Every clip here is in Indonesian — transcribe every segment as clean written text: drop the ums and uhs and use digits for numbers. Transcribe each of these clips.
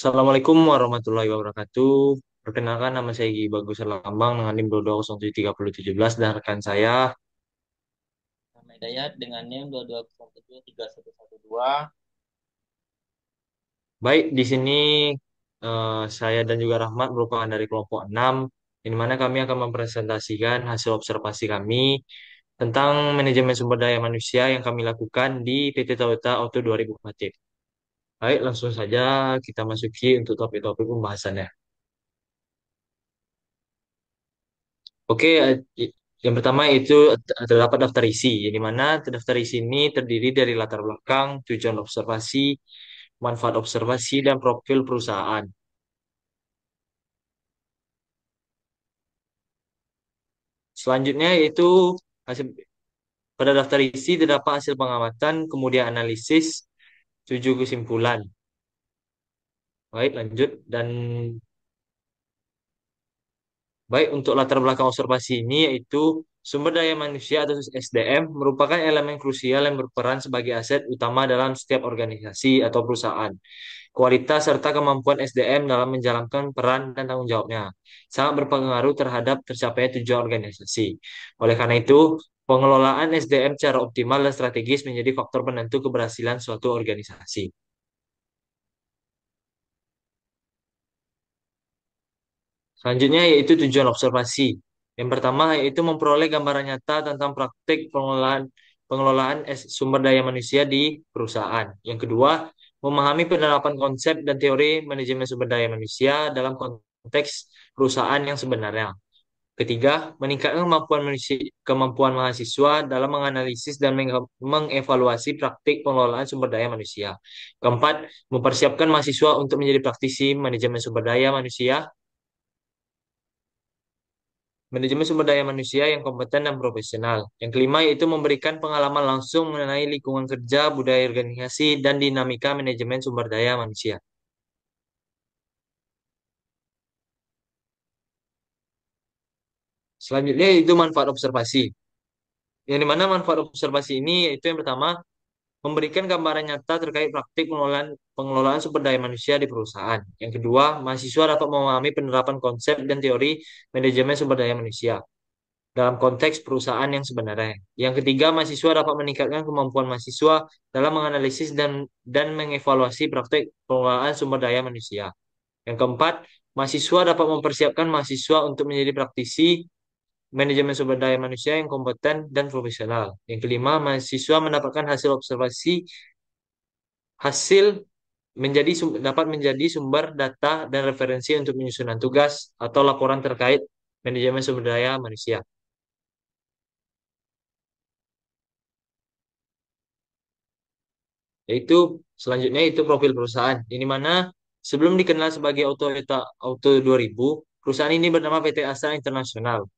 Assalamualaikum warahmatullahi wabarakatuh. Perkenalkan nama saya Gi Bagus Lambang dengan NIM 22073017 dan rekan saya. Ramai Dayat dengan NIM 22073112. Baik, di sini saya dan juga Rahmat merupakan dari kelompok 6, di mana kami akan mempresentasikan hasil observasi kami tentang manajemen sumber daya manusia yang kami lakukan di PT Toyota Auto 2000 Batik. Baik, langsung saja kita masuki untuk topik-topik pembahasannya. Oke, yang pertama itu terdapat daftar isi, di mana daftar isi ini terdiri dari latar belakang, tujuan observasi, manfaat observasi, dan profil perusahaan. Selanjutnya yaitu hasil, pada daftar isi terdapat hasil pengamatan, kemudian analisis, 7 kesimpulan. Baik, lanjut. Dan baik, untuk latar belakang observasi ini yaitu sumber daya manusia atau SDM merupakan elemen krusial yang berperan sebagai aset utama dalam setiap organisasi atau perusahaan. Kualitas serta kemampuan SDM dalam menjalankan peran dan tanggung jawabnya sangat berpengaruh terhadap tercapainya tujuan organisasi. Oleh karena itu, pengelolaan SDM secara optimal dan strategis menjadi faktor penentu keberhasilan suatu organisasi. Selanjutnya yaitu tujuan observasi. Yang pertama yaitu memperoleh gambaran nyata tentang praktik pengelolaan sumber daya manusia di perusahaan. Yang kedua, memahami penerapan konsep dan teori manajemen sumber daya manusia dalam konteks perusahaan yang sebenarnya. Ketiga, meningkatkan kemampuan mahasiswa dalam menganalisis dan mengevaluasi praktik pengelolaan sumber daya manusia. Keempat, mempersiapkan mahasiswa untuk menjadi praktisi manajemen sumber daya manusia. Manajemen sumber daya manusia yang kompeten dan profesional. Yang kelima yaitu memberikan pengalaman langsung mengenai lingkungan kerja, budaya organisasi, dan dinamika manajemen sumber daya manusia. Selanjutnya itu manfaat observasi. Yang dimana manfaat observasi ini yaitu yang pertama, memberikan gambaran nyata terkait praktik pengelolaan sumber daya manusia di perusahaan. Yang kedua, mahasiswa dapat memahami penerapan konsep dan teori manajemen sumber daya manusia dalam konteks perusahaan yang sebenarnya. Yang ketiga, mahasiswa dapat meningkatkan kemampuan mahasiswa dalam menganalisis dan mengevaluasi praktik pengelolaan sumber daya manusia. Yang keempat, mahasiswa dapat mempersiapkan mahasiswa untuk menjadi praktisi manajemen sumber daya manusia yang kompeten dan profesional. Yang kelima, mahasiswa mendapatkan hasil observasi hasil dapat menjadi sumber data dan referensi untuk penyusunan tugas atau laporan terkait manajemen sumber daya manusia. Yaitu selanjutnya itu profil perusahaan. Ini mana sebelum dikenal sebagai Toyota Auto 2000, perusahaan ini bernama PT Astra International,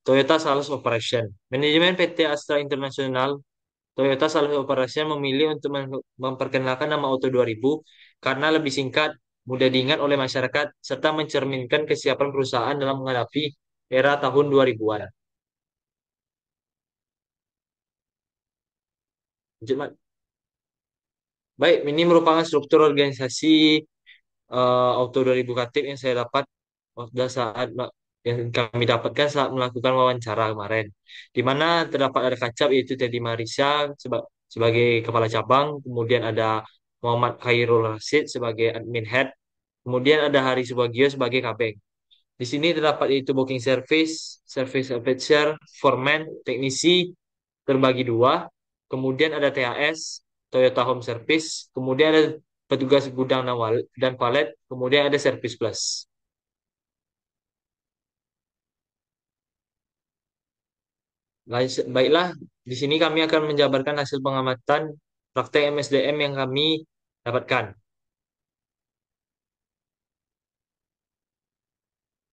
Toyota Sales Operation. Manajemen PT Astra International, Toyota Sales Operation memilih untuk memperkenalkan nama Auto 2000 karena lebih singkat, mudah diingat oleh masyarakat, serta mencerminkan kesiapan perusahaan dalam menghadapi era tahun 2000-an. Lanjut, Mat. Baik, ini merupakan struktur organisasi Auto 2000 Katip yang saya dapat pada yang kami dapatkan saat melakukan wawancara kemarin, di mana terdapat ada Kacap yaitu Teddy Marisa sebagai kepala cabang, kemudian ada Muhammad Khairul Rasid sebagai admin head, kemudian ada Hari Subagio sebagai kabeng. Di sini terdapat yaitu booking service, service officer, foreman, teknisi terbagi dua, kemudian ada THS, Toyota Home Service, kemudian ada petugas gudang dan valet, kemudian ada service plus. Baiklah, di sini kami akan menjabarkan hasil pengamatan praktek MSDM yang kami dapatkan.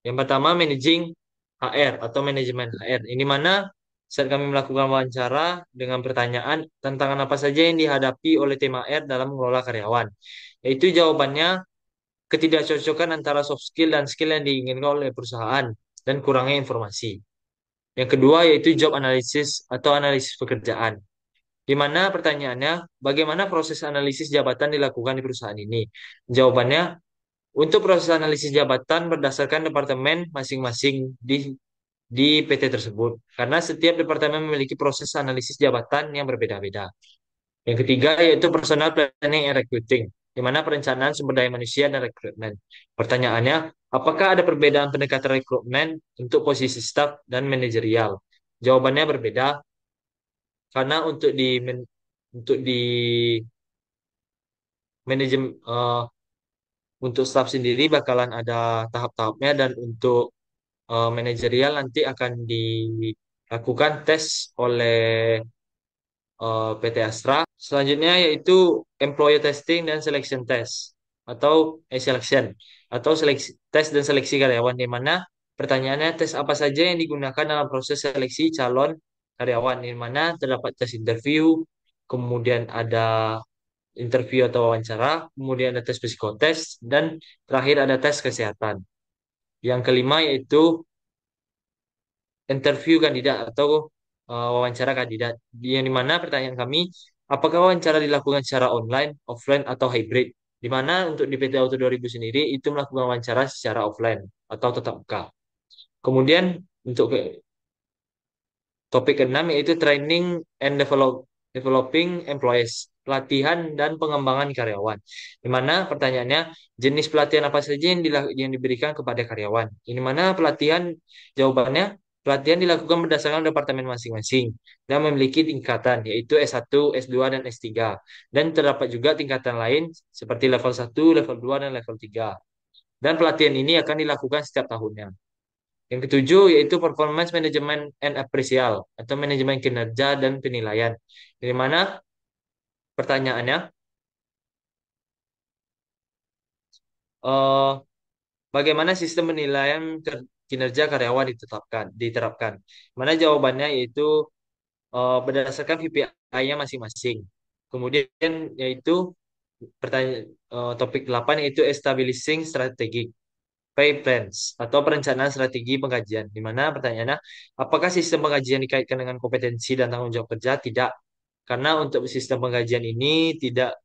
Yang pertama, managing HR atau manajemen HR. Ini mana saat kami melakukan wawancara dengan pertanyaan tantangan apa saja yang dihadapi oleh tim HR dalam mengelola karyawan. Yaitu jawabannya ketidakcocokan antara soft skill dan skill yang diinginkan oleh perusahaan dan kurangnya informasi. Yang kedua yaitu job analysis atau analisis pekerjaan. Di mana pertanyaannya, bagaimana proses analisis jabatan dilakukan di perusahaan ini? Jawabannya, Untuk proses analisis jabatan berdasarkan departemen masing-masing di PT tersebut. Karena setiap departemen memiliki proses analisis jabatan yang berbeda-beda. Yang ketiga yaitu personal planning and recruiting, di mana perencanaan sumber daya manusia dan rekrutmen. Pertanyaannya, apakah ada perbedaan pendekatan rekrutmen untuk posisi staf dan manajerial? Jawabannya berbeda karena untuk di manajemen untuk staf sendiri bakalan ada tahap-tahapnya dan untuk manajerial nanti akan dilakukan tes oleh PT Astra. Selanjutnya yaitu employee testing dan selection test selection atau seleksi tes dan seleksi karyawan, di mana pertanyaannya tes apa saja yang digunakan dalam proses seleksi calon karyawan, di mana terdapat tes interview, kemudian ada interview atau wawancara, kemudian ada tes psikotes, dan terakhir ada tes kesehatan. Yang kelima yaitu interview kandidat atau wawancara kandidat. Yang dimana pertanyaan kami, apakah wawancara dilakukan secara online, offline, atau hybrid? Di mana untuk di PT Auto 2000 sendiri itu melakukan wawancara secara offline atau tetap muka. Kemudian untuk topik keenam yaitu training and developing employees, pelatihan dan pengembangan karyawan. Di mana pertanyaannya, jenis pelatihan apa saja yang diberikan kepada karyawan? Ini mana pelatihan, jawabannya, pelatihan dilakukan berdasarkan departemen masing-masing dan memiliki tingkatan, yaitu S1, S2, dan S3. Dan terdapat juga tingkatan lain seperti level 1, level 2, dan level 3. Dan pelatihan ini akan dilakukan setiap tahunnya. Yang ketujuh yaitu performance management and appraisal atau manajemen kinerja dan penilaian. Dari mana pertanyaannya, eh, bagaimana sistem penilaian kinerja karyawan diterapkan? Mana jawabannya yaitu berdasarkan KPI-nya masing-masing. Kemudian yaitu topik 8 yaitu establishing strategic pay plans atau perencanaan strategi pengkajian. Di mana pertanyaannya, apakah sistem pengkajian dikaitkan dengan kompetensi dan tanggung jawab kerja? Tidak. Karena untuk sistem pengkajian ini tidak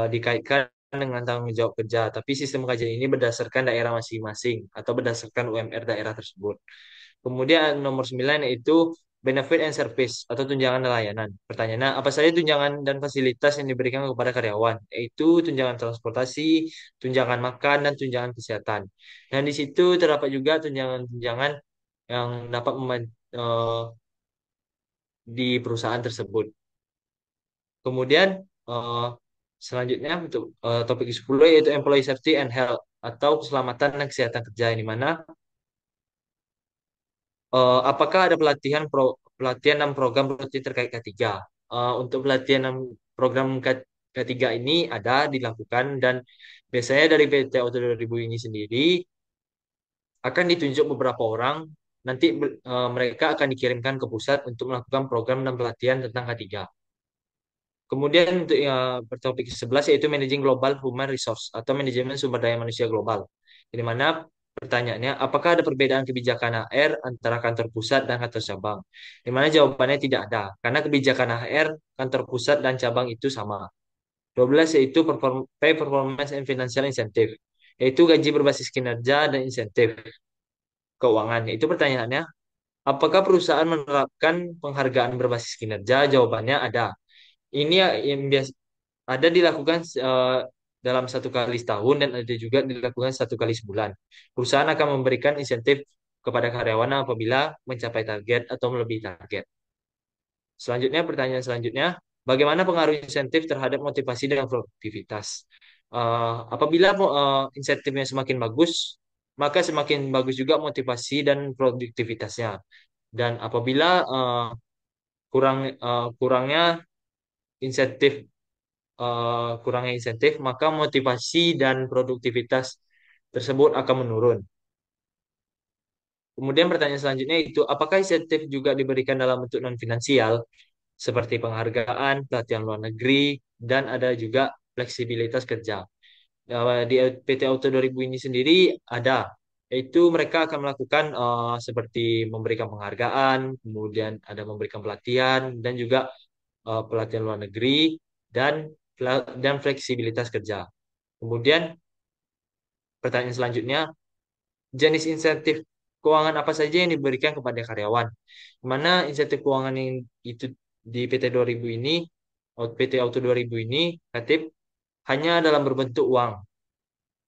dikaitkan dengan tanggung jawab kerja, tapi sistem pengkajian ini berdasarkan daerah masing-masing atau berdasarkan UMR daerah tersebut. Kemudian nomor 9 yaitu benefit and service atau tunjangan dan layanan. Pertanyaannya, apa saja tunjangan dan fasilitas yang diberikan kepada karyawan? Yaitu tunjangan transportasi, tunjangan makan, dan tunjangan kesehatan. Dan di situ terdapat juga tunjangan-tunjangan yang dapat di perusahaan tersebut. Kemudian eh, selanjutnya untuk topik 10 yaitu employee safety and health atau keselamatan dan kesehatan kerja, ini mana apakah ada pelatihan dan program rutin terkait K3? Untuk pelatihan dan program K3 ini ada dilakukan dan biasanya dari PT Auto 2000 ini sendiri akan ditunjuk beberapa orang, nanti mereka akan dikirimkan ke pusat untuk melakukan program dan pelatihan tentang K3. Kemudian untuk topik 11 yaitu Managing Global Human Resource atau manajemen sumber daya manusia global. Di mana pertanyaannya, apakah ada perbedaan kebijakan HR antara kantor pusat dan kantor cabang? Di mana jawabannya tidak ada, karena kebijakan HR kantor pusat dan cabang itu sama. 12 yaitu pay performance and financial incentive, yaitu gaji berbasis kinerja dan insentif keuangan. Itu pertanyaannya, apakah perusahaan menerapkan penghargaan berbasis kinerja? Jawabannya ada. Ini yang biasa ada dilakukan dalam satu kali setahun dan ada juga dilakukan satu kali sebulan. Perusahaan akan memberikan insentif kepada karyawan apabila mencapai target atau melebihi target. Selanjutnya, pertanyaan selanjutnya, bagaimana pengaruh insentif terhadap motivasi dan produktivitas? Apabila insentifnya semakin bagus, maka semakin bagus juga motivasi dan produktivitasnya. Dan apabila kurangnya insentif kurangnya insentif, maka motivasi dan produktivitas tersebut akan menurun. Kemudian pertanyaan selanjutnya itu, apakah insentif juga diberikan dalam bentuk non-finansial, seperti penghargaan, pelatihan luar negeri, dan ada juga fleksibilitas kerja. Di PT Auto 2000 ini sendiri ada, yaitu mereka akan melakukan seperti memberikan penghargaan, kemudian ada memberikan pelatihan, dan juga pelatihan luar negeri, dan fleksibilitas kerja. Kemudian Pertanyaan selanjutnya, jenis insentif keuangan apa saja yang diberikan kepada karyawan? Di mana insentif keuangan yang itu di PT 2000 ini, PT Auto 2000 ini, Katip, hanya dalam berbentuk uang.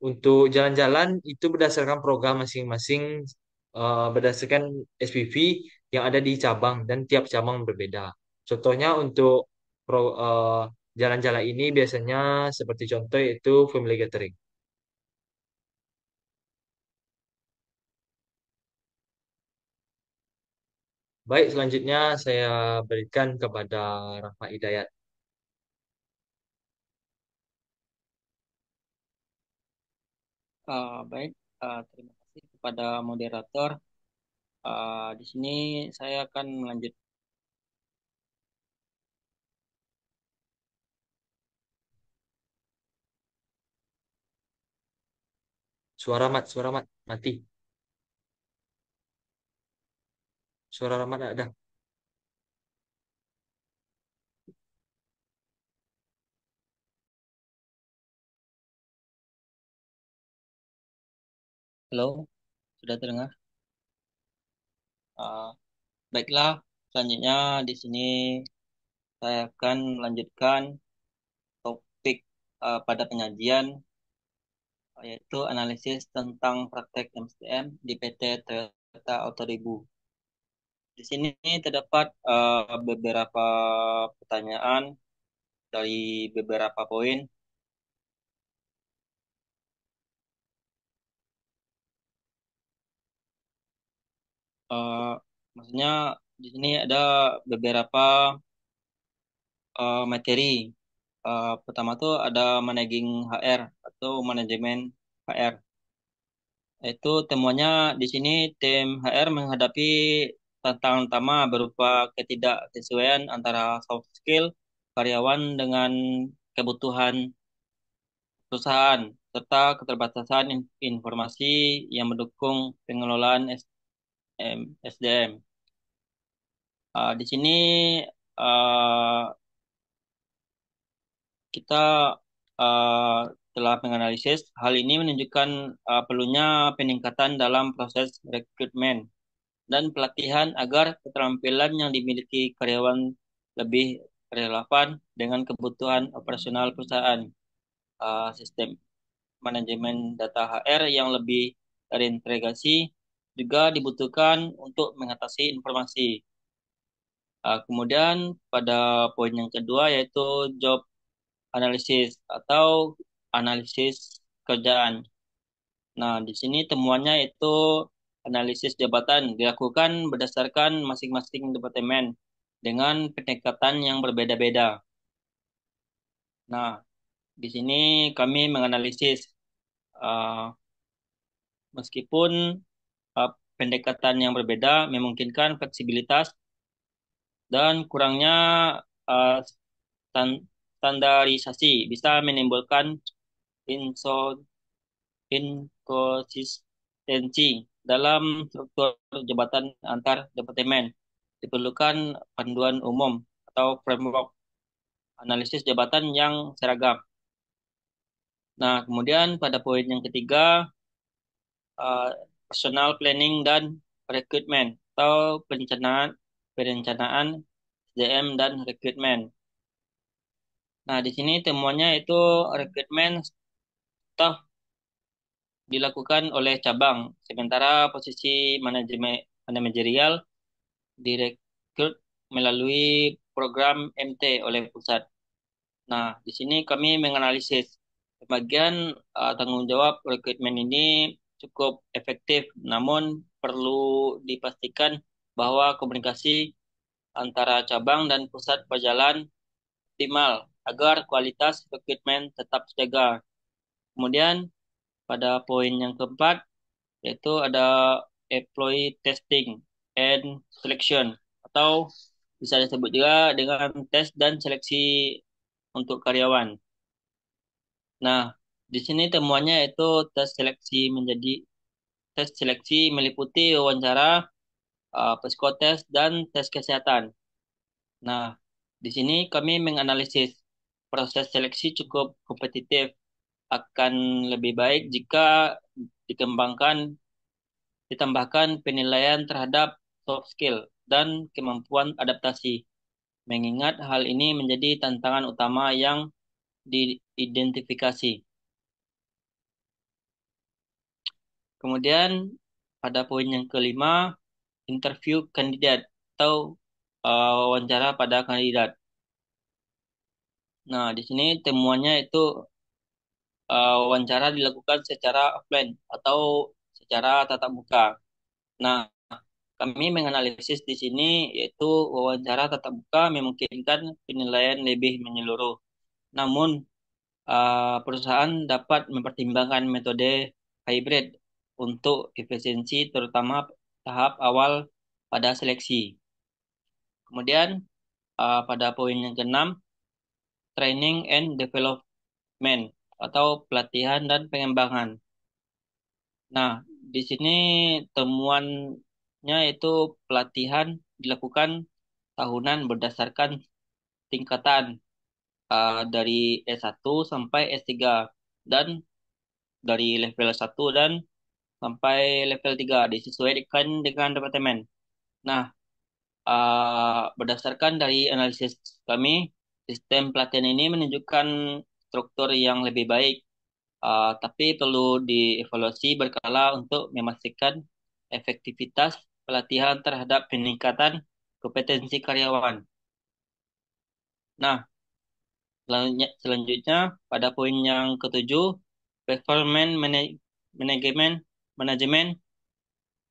Untuk jalan-jalan itu berdasarkan program masing-masing, berdasarkan SPV yang ada di cabang dan tiap cabang berbeda. Contohnya untuk jalan-jalan ini biasanya seperti contoh itu family gathering. Baik, selanjutnya saya berikan kepada Rahma Hidayat. Baik, terima kasih kepada moderator. Di sini saya akan melanjut. Suara mat, mati. Suara Rahmat ada. Halo, sudah terdengar? Uh, Baiklah, selanjutnya di sini saya akan melanjutkan topik pada penyajian, yaitu analisis tentang praktek MSDM di PT Toyota Auto Ribu. Di sini terdapat beberapa pertanyaan dari beberapa poin. Eh, Maksudnya di sini ada beberapa materi. Pertama tuh ada managing HR atau manajemen HR. Itu temuannya di sini tim HR menghadapi tantangan utama berupa ketidaksesuaian antara soft skill karyawan dengan kebutuhan perusahaan serta keterbatasan informasi yang mendukung pengelolaan SDM. Di sini uh, kita uh, telah menganalisis hal ini menunjukkan perlunya peningkatan dalam proses rekrutmen dan pelatihan agar keterampilan yang dimiliki karyawan lebih relevan dengan kebutuhan operasional perusahaan. Sistem manajemen data HR yang lebih terintegrasi juga dibutuhkan untuk mengatasi informasi. Kemudian pada poin yang kedua yaitu job analisis atau analisis kerjaan. Nah, di sini temuannya itu analisis jabatan dilakukan berdasarkan masing-masing departemen dengan pendekatan yang berbeda-beda. Nah, di sini kami menganalisis uh, meskipun pendekatan yang berbeda memungkinkan fleksibilitas dan kurangnya uh, standarisasi bisa menimbulkan inso inkonsistensi dalam struktur jabatan antar departemen. Diperlukan panduan umum atau framework analisis jabatan yang seragam. Nah, kemudian pada poin yang ketiga, uh, personal planning dan rekrutmen atau perencanaan SDM dan rekrutmen. Nah, di sini temuannya itu rekrutmen staf dilakukan oleh cabang, sementara posisi manajerial direkrut melalui program MT oleh pusat. Nah, di sini kami menganalisis bagian tanggung jawab rekrutmen ini cukup efektif, namun perlu dipastikan bahwa komunikasi antara cabang dan pusat berjalan optimal agar kualitas rekrutmen tetap terjaga. Kemudian pada poin yang keempat yaitu ada employee testing and selection atau bisa disebut juga dengan tes dan seleksi untuk karyawan. Nah, di sini temuannya itu tes seleksi meliputi wawancara, psikotes dan tes kesehatan. Nah, di sini kami menganalisis proses seleksi cukup kompetitif akan lebih baik jika dikembangkan, ditambahkan penilaian terhadap soft skill dan kemampuan adaptasi. Mengingat hal ini menjadi tantangan utama yang diidentifikasi. Kemudian pada poin yang kelima, interview kandidat atau wawancara pada kandidat. Nah, di sini temuannya itu wawancara dilakukan secara offline atau secara tatap muka. Nah, kami menganalisis di sini yaitu wawancara tatap muka memungkinkan penilaian lebih menyeluruh. Namun, perusahaan dapat mempertimbangkan metode hybrid untuk efisiensi terutama tahap awal pada seleksi. Kemudian pada poin yang keenam, training and development atau pelatihan dan pengembangan. Nah, di sini temuannya itu pelatihan dilakukan tahunan berdasarkan tingkatan dari S1 sampai S3 dan dari level 1 dan sampai level 3 disesuaikan dengan departemen. Nah, berdasarkan dari analisis kami, sistem pelatihan ini menunjukkan struktur yang lebih baik, tapi perlu dievaluasi berkala untuk memastikan efektivitas pelatihan terhadap peningkatan kompetensi karyawan. Nah, selanjutnya pada poin yang ketujuh, performance management, manajemen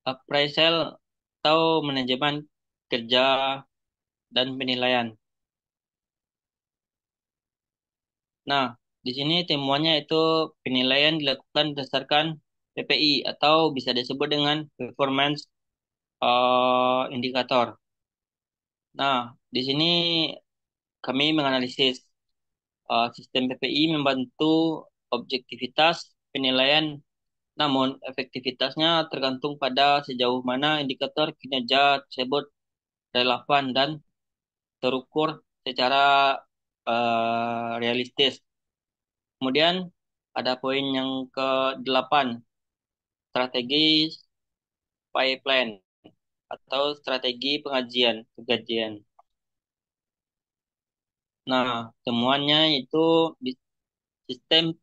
appraisal atau manajemen kerja dan penilaian. Nah, di sini temuannya itu penilaian dilakukan berdasarkan PPI atau bisa disebut dengan performance indikator. Nah, di sini kami menganalisis sistem PPI membantu objektivitas penilaian, namun efektivitasnya tergantung pada sejauh mana indikator kinerja tersebut relevan dan terukur secara realistis. Kemudian ada poin yang ke-8, strategi pipeline atau strategi penggajian. Nah, temuannya itu di sistem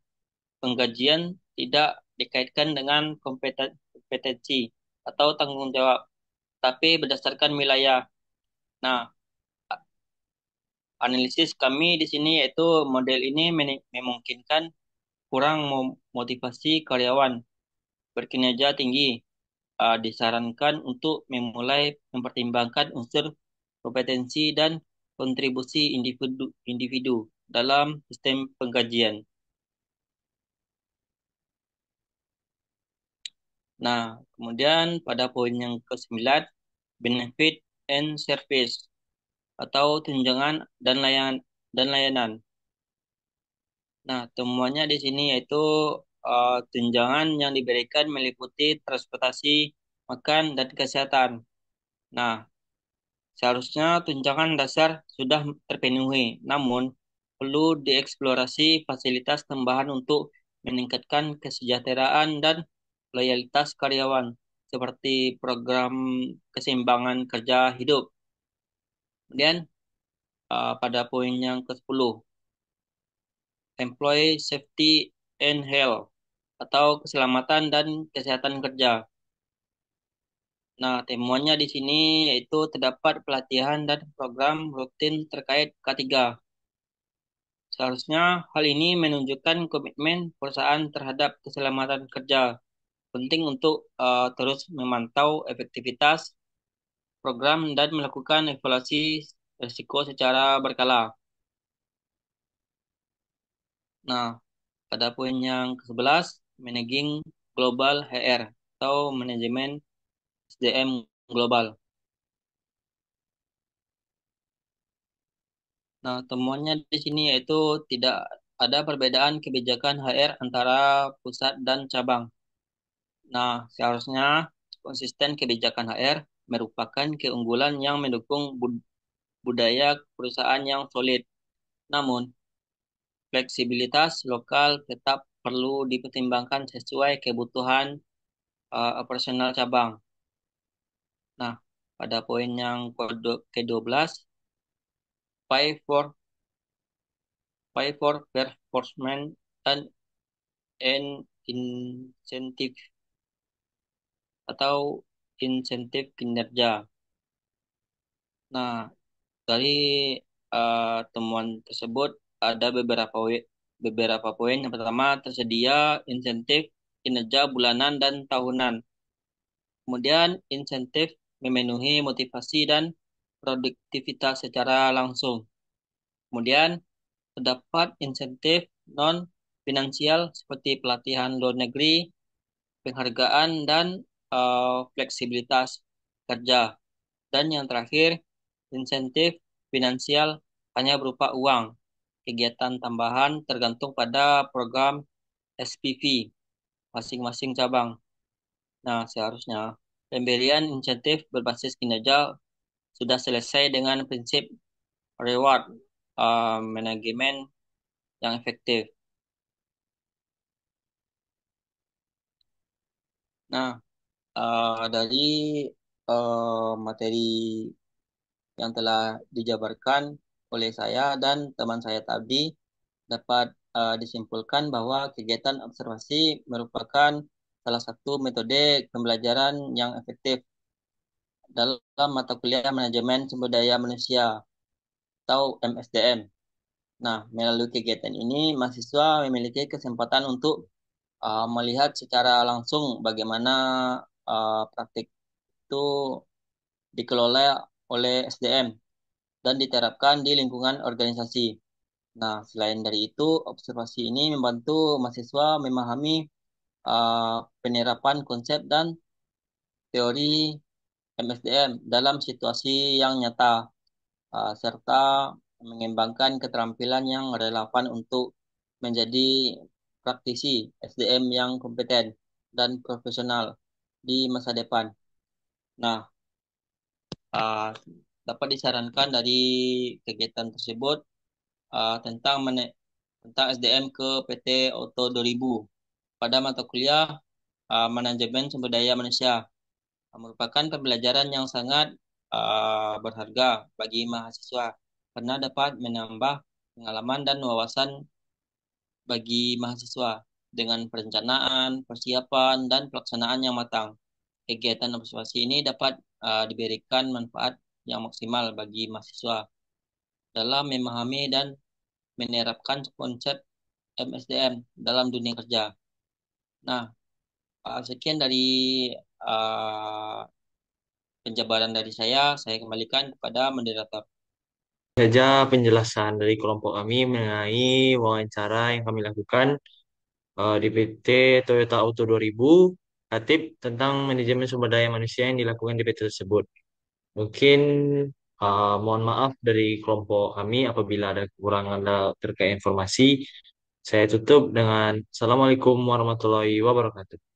penggajian tidak dikaitkan dengan kompetensi atau tanggung jawab, tapi berdasarkan wilayah. Nah, analisis kami di sini yaitu model ini memungkinkan kurang motivasi karyawan berkinerja tinggi, disarankan untuk memulai mempertimbangkan unsur kompetensi dan kontribusi individu dalam sistem penggajian. Nah, kemudian pada poin yang ke-9, benefit and service atau tunjangan dan layanan. Nah, temuannya di sini yaitu tunjangan yang diberikan meliputi transportasi, makan, dan kesehatan. Nah, seharusnya tunjangan dasar sudah terpenuhi, namun perlu dieksplorasi fasilitas tambahan untuk meningkatkan kesejahteraan dan loyalitas karyawan, seperti program keseimbangan kerja hidup. Kemudian pada poin yang ke-10, employee safety and health atau keselamatan dan kesehatan kerja. Nah, temuannya di sini yaitu terdapat pelatihan dan program rutin terkait K3. Seharusnya hal ini menunjukkan komitmen perusahaan terhadap keselamatan kerja. Penting untuk terus memantau efektivitas program dan melakukan evaluasi risiko secara berkala. Nah, pada poin yang ke-11, managing global HR atau manajemen SDM global. Nah, temuannya di sini yaitu tidak ada perbedaan kebijakan HR antara pusat dan cabang. Nah, seharusnya konsisten kebijakan HR merupakan keunggulan yang mendukung budaya perusahaan yang solid. Namun, fleksibilitas lokal tetap perlu dipertimbangkan sesuai kebutuhan operasional cabang. Nah, pada poin yang ke-12, pay for performance and incentive atau insentif kinerja. Nah, dari temuan tersebut ada beberapa poin. Yang pertama, tersedia insentif kinerja bulanan dan tahunan. Kemudian, insentif memenuhi motivasi dan produktivitas secara langsung. Kemudian, terdapat insentif non-finansial seperti pelatihan luar negeri, penghargaan, dan fleksibilitas kerja. Dan yang terakhir, insentif finansial hanya berupa uang. Kegiatan tambahan tergantung pada program SPV masing-masing cabang. Nah, seharusnya pemberian insentif berbasis kinerja sudah selesai dengan prinsip reward manajemen yang efektif. Nah, dari materi yang telah dijabarkan oleh saya dan teman saya tadi dapat disimpulkan bahwa kegiatan observasi merupakan salah satu metode pembelajaran yang efektif dalam mata kuliah manajemen sumber daya manusia atau MSDM. Nah, melalui kegiatan ini mahasiswa memiliki kesempatan untuk melihat secara langsung bagaimana praktik itu dikelola oleh SDM dan diterapkan di lingkungan organisasi. Nah, selain dari itu, observasi ini membantu mahasiswa memahami penerapan konsep dan teori MSDM dalam situasi yang nyata, serta mengembangkan keterampilan yang relevan untuk menjadi praktisi SDM yang kompeten dan profesional di masa depan. Nah, uh, dapat disarankan dari kegiatan tersebut tentang SDM ke PT Auto 2000 pada mata kuliah manajemen sumber daya manusia. Merupakan pembelajaran yang sangat berharga bagi mahasiswa karena dapat menambah pengalaman dan wawasan bagi mahasiswa dengan perencanaan, persiapan, dan pelaksanaan yang matang. Kegiatan observasi ini dapat diberikan manfaat yang maksimal bagi mahasiswa dalam memahami dan menerapkan konsep MSDM dalam dunia kerja. Nah, sekian dari uh, penjabaran dari saya kembalikan kepada moderator. Saja penjelasan dari kelompok kami mengenai wawancara yang kami lakukan di PT Toyota Auto 2000, Katip tentang manajemen sumber daya manusia yang dilakukan di PT tersebut. Mungkin mohon maaf dari kelompok kami apabila ada kekurangan terkait informasi. Saya tutup dengan Assalamualaikum warahmatullahi wabarakatuh.